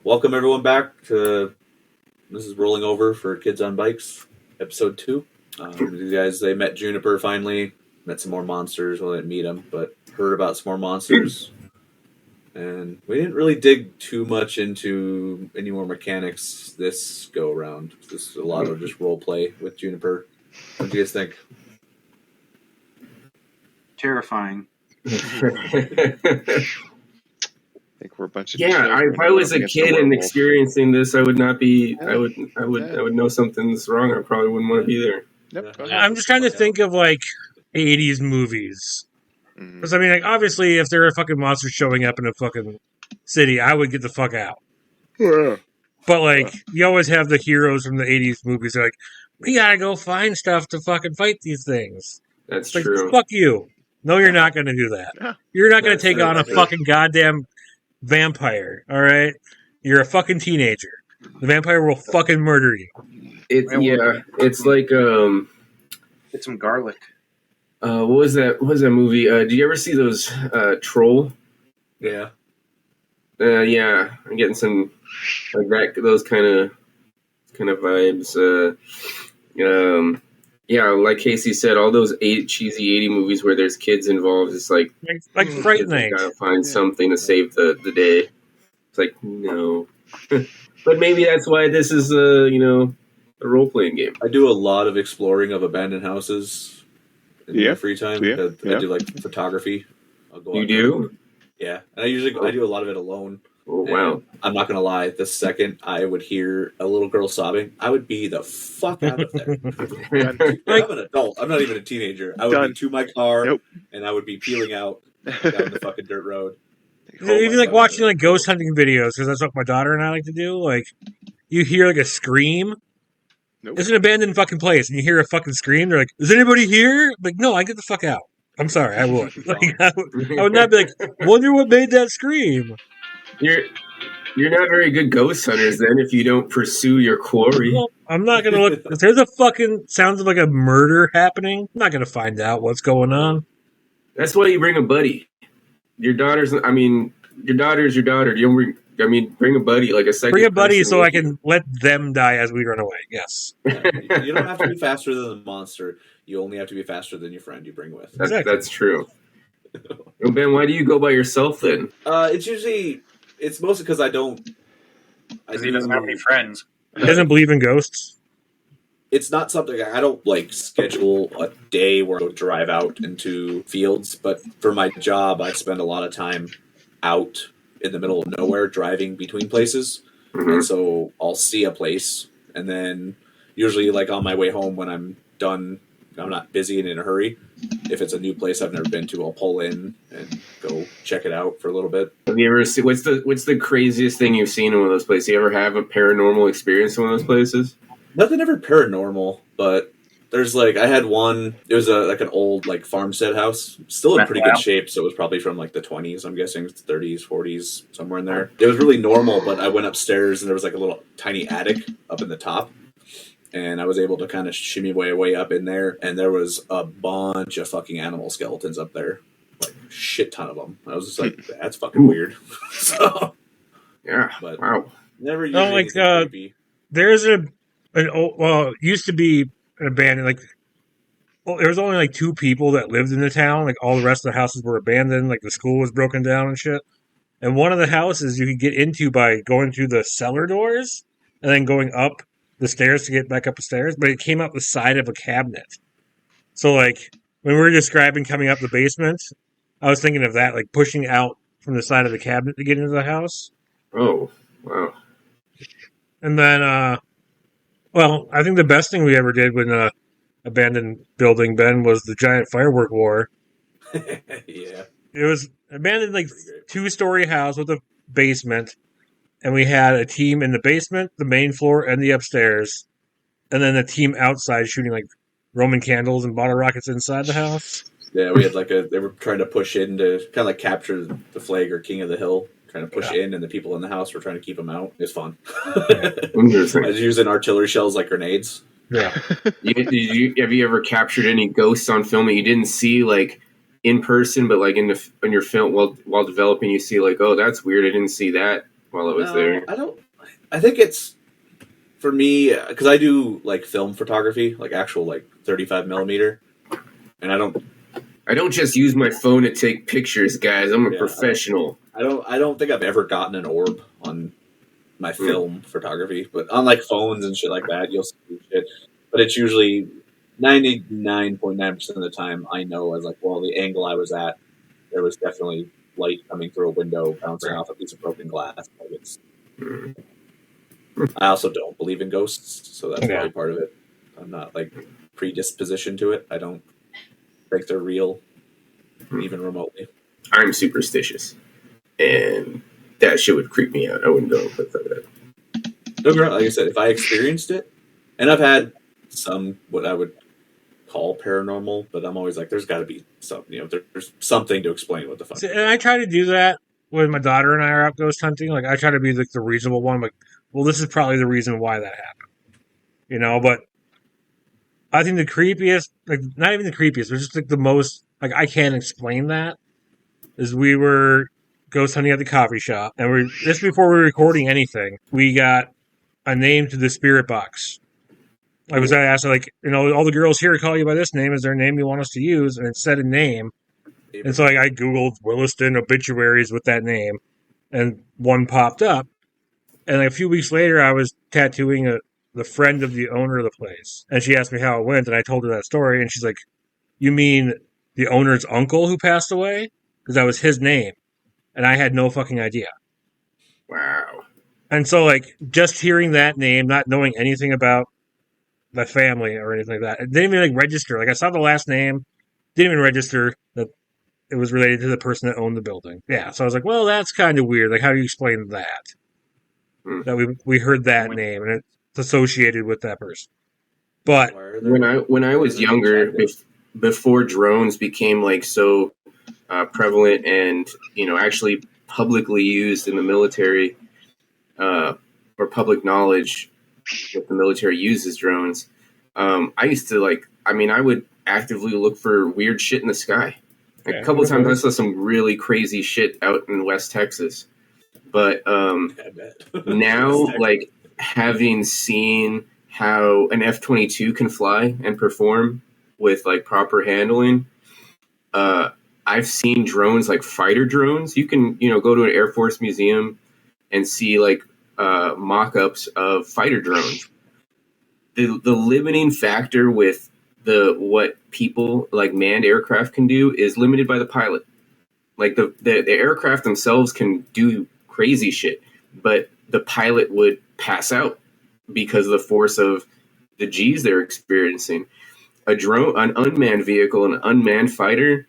welcome everyone back to this is Rolling Over for Kids on Bikes, episode 2. These guys, they met Juniper finally, met some more monsters. Well, they didn't meet them, but heard about some more monsters. And we didn't really dig too much into any more mechanics this go around. This is a lot of just role play with Juniper. What do you guys think? Terrifying. I think we're a bunch of if I was a kid and experiencing this, I would not be. I would know something's wrong. I probably wouldn't want to be there. Nope, I'm just trying to think of like 80s movies. Because I mean, like, obviously, if there are fucking monsters showing up in a fucking city, I would get the fuck out. Yeah. But like, you always have the heroes from the 80s movies. They're like, we gotta go find stuff to fucking fight these things. That's like, true. Fuck you. No, you're not going to do that. Yeah. You're not going to take on a fucking goddamn vampire, all right? You're a fucking teenager. The vampire will fucking murder you. It's like Get some garlic. what was that movie? Did you ever see those Troll? Yeah. Yeah, I'm getting some like that. Those kind of vibes. Yeah, like Casey said, all those cheesy 80 movies where there's kids involved, it's like frightening. Gotta find something to save the day. It's like, no. But maybe that's why this is a role-playing game. I do a lot of exploring of abandoned houses in my free time. Yeah. I do like photography. I'll go You out do? there. Yeah. And I do a lot of it alone. Oh, wow. And I'm not going to lie. The second I would hear a little girl sobbing, I would be the fuck out of there. I'm an adult. I'm not even a teenager. I would be to my car, and I would be peeling out down the fucking dirt road. Even like watching like ghost hunting videos, because that's what my daughter and I like to do. Like, you hear like a scream. Nope. It's an abandoned fucking place, and you hear a fucking scream. They're like, "Is anybody here?" Like, no, I get the fuck out. I'm sorry, I would. Like, I would not be like, "Wonder what made that scream." You're not very good ghost hunters then if you don't pursue your quarry. Well, I'm not gonna look. If there's a fucking sounds like a murder happening, I'm not gonna find out what's going on. That's why you bring a buddy. Your daughter's your daughter. You don't bring a buddy, like a second. Bring a buddy person so I can let them die as we run away. Yes. You don't have to be faster than the monster. You only have to be faster than your friend you bring with. That's true. Well, Ben, why do you go by yourself then? It's mostly because I don't. Because he doesn't have any friends. He doesn't believe in ghosts. It's not something I don't like schedule a day where I go drive out into fields, but for my job, I spend a lot of time out in the middle of nowhere driving between places. Mm-hmm. And so I'll see a place, and then usually like on my way home when I'm done, I'm not busy and in a hurry. If it's a new place I've never been to, I'll pull in and go check it out for a little bit. Have you ever seen what's the craziest thing you've seen in one of those places? You ever have a paranormal experience in one of those places? Nothing ever paranormal, but there's like I had one. It was an old like farmstead house, still in pretty good shape. So it was probably from like the 20s. I'm guessing 30s, 40s, somewhere in there. It was really normal, but I went upstairs and there was like a little tiny attic up in the top. And I was able to kind of shimmy way up in there, and there was a bunch of fucking animal skeletons up there, like shit ton of them. I was just like, that's fucking weird. So, yeah, but wow. Never usually creepy. There's an old, well, it used to be an abandoned, like, well, there was only like 2 people that lived in the town. Like, all the rest of the houses were abandoned. Like, the school was broken down and shit. And one of the houses you could get into by going through the cellar doors and then going up the stairs to get back up the stairs, but it came out the side of a cabinet. So, like, when we were describing coming up the basement, I was thinking of that, like, pushing out from the side of the cabinet to get into the house. Oh, wow. And then, I think the best thing we ever did with an abandoned building, Ben, was the giant firework war. Yeah. It was abandoned, like, 2-story house with a basement. And we had a team in the basement, the main floor, and the upstairs. And then a team outside shooting, like, Roman candles and bottle rockets inside the house. Yeah, we had they were trying to push in to kind of like capture the flag or king of the hill, trying to push in, and the people in the house were trying to keep them out. It was fun. Interesting. I was using artillery shells like grenades. Yeah. Have you ever captured any ghosts on film that you didn't see, like, in person, but like in your film while developing, you see like, oh, that's weird. I didn't see that while I was No, there. I don't. I think it's for me because I do like film photography, like actual like 35 millimeter, and I don't just use my phone to take pictures, guys. I'm a Yeah, professional. I don't think I've ever gotten an orb on my film photography, but on like phones and shit like that, you'll see shit. But it's usually 99.9% of the time I know as like, well, the angle I was at, there was definitely light coming through a window bouncing off a piece of broken glass. Like it's, I also don't believe in ghosts, so that's probably part of it. I'm not like predispositioned to it. I don't think they're real, even remotely. I'm superstitious, and that shit would creep me out. I wouldn't go in a place like that. Like I said, if I experienced it, and I've had some what I would call paranormal, but I'm always like, there's got to be some, there's something to explain what the fuck. See, and I try to do that when my daughter and I are out ghost hunting. Like, I try to be like the reasonable one. Like, well, this is probably the reason why that happened, But I think the creepiest, like, not even the creepiest, but just like the most, like, I can't explain that. Is we were ghost hunting at the coffee shop, and just before we were recording anything, we got a name to the spirit box. I asked, like, all the girls here call you by this name. Is there a name you want us to use? And it said a name. And so I Googled Williston obituaries with that name, and one popped up. And like, a few weeks later, I was tattooing the friend of the owner of the place. And she asked me how it went, and I told her that story. And she's like, you mean the owner's uncle who passed away? Because that was his name. And I had no fucking idea. Wow. And so, like, just hearing that name, not knowing anything about the family or anything like that, it didn't even, like, register. Like, I saw the last name, didn't even register that it was related to the person that owned the building. Yeah, so I was like, well, that's kind of weird. Like, how do you explain that? That we heard that name, and it's associated with that person. But when I was younger, before drones became, like, so prevalent and actually publicly used in the military, or public knowledge that the military uses drones, I used to I would actively look for weird shit in the sky. Like, a couple of times I saw some really crazy shit out in West Texas, but now, like, having seen how an F-22 can fly and perform with, like, proper handling, I've seen drones, like fighter drones. You can, go to an Air Force museum and see, like, mock-ups of fighter drones. The limiting factor with what people, like manned aircraft, can do is limited by the pilot. Like, the aircraft themselves can do crazy shit, but the pilot would pass out because of the force of the G's they're experiencing. A drone, an unmanned vehicle, an unmanned fighter,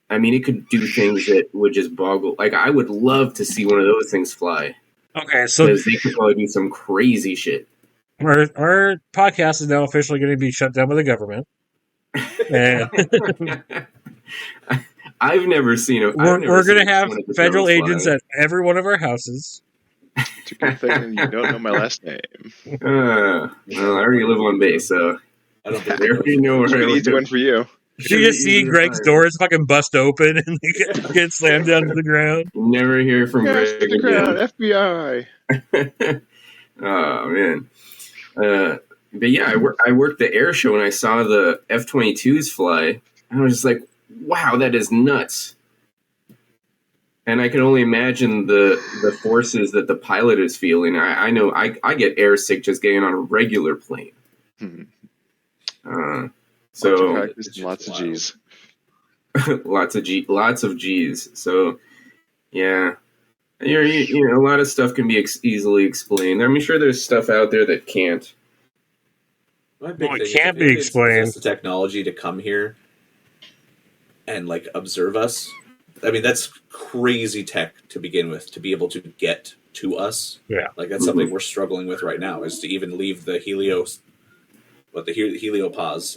it could do things that would just boggle. Like, I would love to see one of those things fly. Okay, so because they could probably do some crazy shit. Our podcast is now officially going to be shut down by the government. And I've never seen it. We're going to have federal agents at every one of our houses. It's a good thing you don't know my last name. Well, I already live on base, so I don't think they already know where I An easy live. one for you. You just see Greg's doors fucking bust open and they get slammed down to the ground. Never hear from Yes, Greg the crowd, again. FBI. Oh, man. But yeah, I worked the air show and I saw the F-22s fly. And I was just like, wow, that is nuts. And I can only imagine the forces that the pilot is feeling. I know I get air sick just getting on a regular plane. So Lots of G's. lots of G's. So yeah, a lot of stuff can be easily explained. I'm sure there's stuff out there that can't. My big thing it can't be explained. Is the technology to come here and like observe us. I mean, that's crazy tech to begin with, to be able to get to us. Yeah. Like, that's something we're struggling with right now, is to even leave the heliopause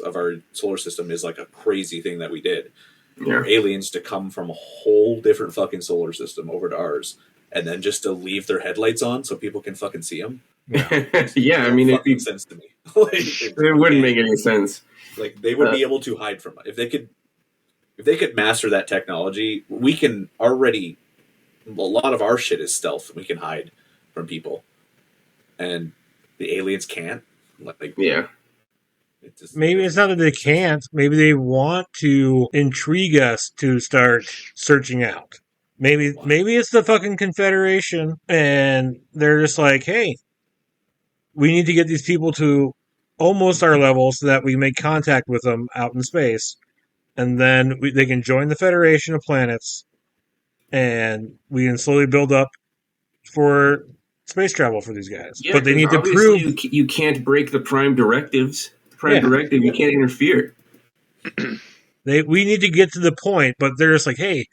of our solar system is like a crazy thing that we did. Yeah. For aliens to come from a whole different fucking solar system over to ours, and then just to leave their headlights on so people can fucking see them. Yeah, I mean, it makes sense to me. It wouldn't make any sense. Like, they would be able to hide from it if they could master that technology. We can already a lot of our shit is stealth. We can hide from people, and the aliens can't. Like, Yeah. Maybe it's not that they can't. Maybe they want to intrigue us to start searching out. Maybe it's the fucking Confederation, and they're just like, hey, we need to get these people to almost our level so that we make contact with them out in space, and then they can join the Federation of Planets, and we can slowly build up for space travel for these guys. Yeah, but they need to obviously prove you can't break the Prime directives. Prime directive, you can't interfere. we need to get to the point, but they're just like, hey,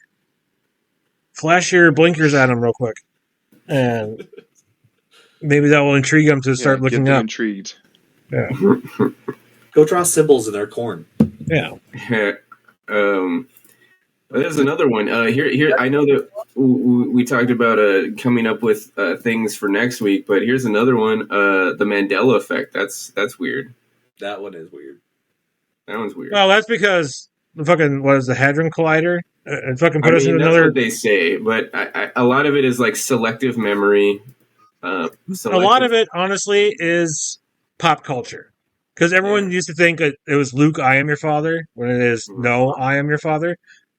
flash your blinkers at them real quick, and maybe that will intrigue them to start looking get them up. Intrigued. Yeah. Go draw symbols in their corn. Yeah. There's another one. Here. I know that we talked about coming up with things for next week, but here's another one. The Mandela effect. That's weird. That one is weird. That one's weird. Well, that's because the fucking the Hadron Collider? It fucking put us in that's another. What they say, but a lot of it is like selective memory. A lot of it, honestly, is pop culture. Because everyone used to think that it was Luke, I am your father, when it is no, I am your father.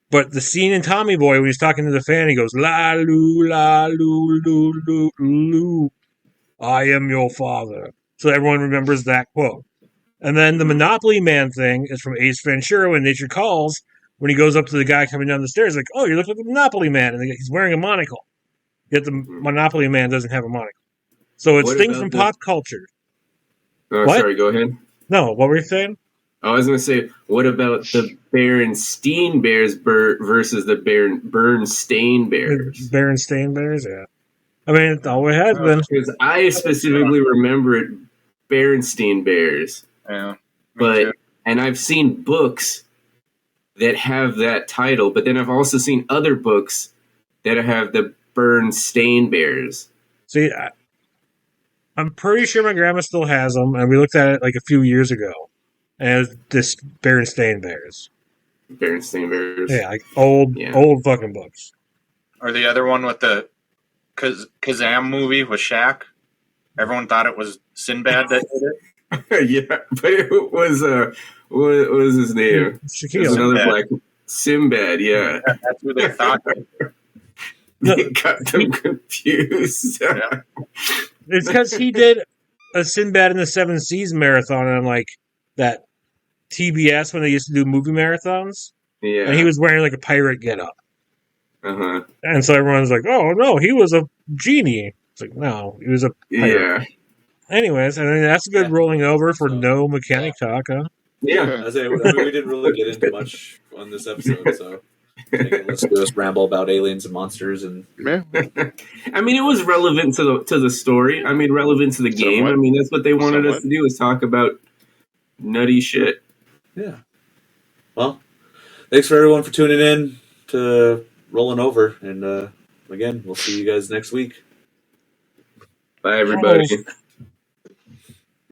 But the scene in Tommy Boy when he's talking to the fan, he goes, la, loo, loo, loo, loo, I am your father. So everyone remembers that quote. And then the Monopoly Man thing is from Ace Ventura when Nature Calls, when he goes up to the guy coming down the stairs, like, oh, you look like the Monopoly Man. And he's wearing a monocle. Yet the Monopoly Man doesn't have a monocle. So it's things from pop culture. Oh, sorry, go ahead. No, what were you saying? I was going to say, what about the Berenstain Bears versus the Bernstein Bears? Berenstain Bears, yeah. I mean, it always has been. Because I specifically remember it, Berenstain Bears. Yeah. And I've seen books that have that title, but then I've also seen other books that have the Bernstein Bears. See, I'm pretty sure my grandma still has them, and we looked at it like a few years ago. And it's this Berenstain Bears. Berenstain Bears. Yeah, like old fucking books. Or the other one with the Kazam movie with Shaq. Everyone thought it was Sinbad that did it. Yeah, but it was what was his name? Shaquille. Another black Sinbad. Yeah, that's who they thought. They got them confused. Yeah. It's because he did a Sinbad in the Seven Seas marathon on like that TBS when they used to do movie marathons. Yeah, and he was wearing like a pirate getup. Uh-huh. And so everyone's like, "Oh no, he was a genie." It's like, no, he was a pirate. Yeah. Anyways, I mean that's a good rolling over for no mechanic talk, huh? Yeah. I say, we didn't really get into much on this episode, so let's just ramble about aliens and monsters and. I mean, it was relevant to the story. I mean, relevant to the game. Somewhat. I mean, that's what they wanted us to do, is talk about nutty shit. Yeah. Well, thanks for everyone for tuning in to Rolling Over, and again, we'll see you guys next week. Bye, everybody.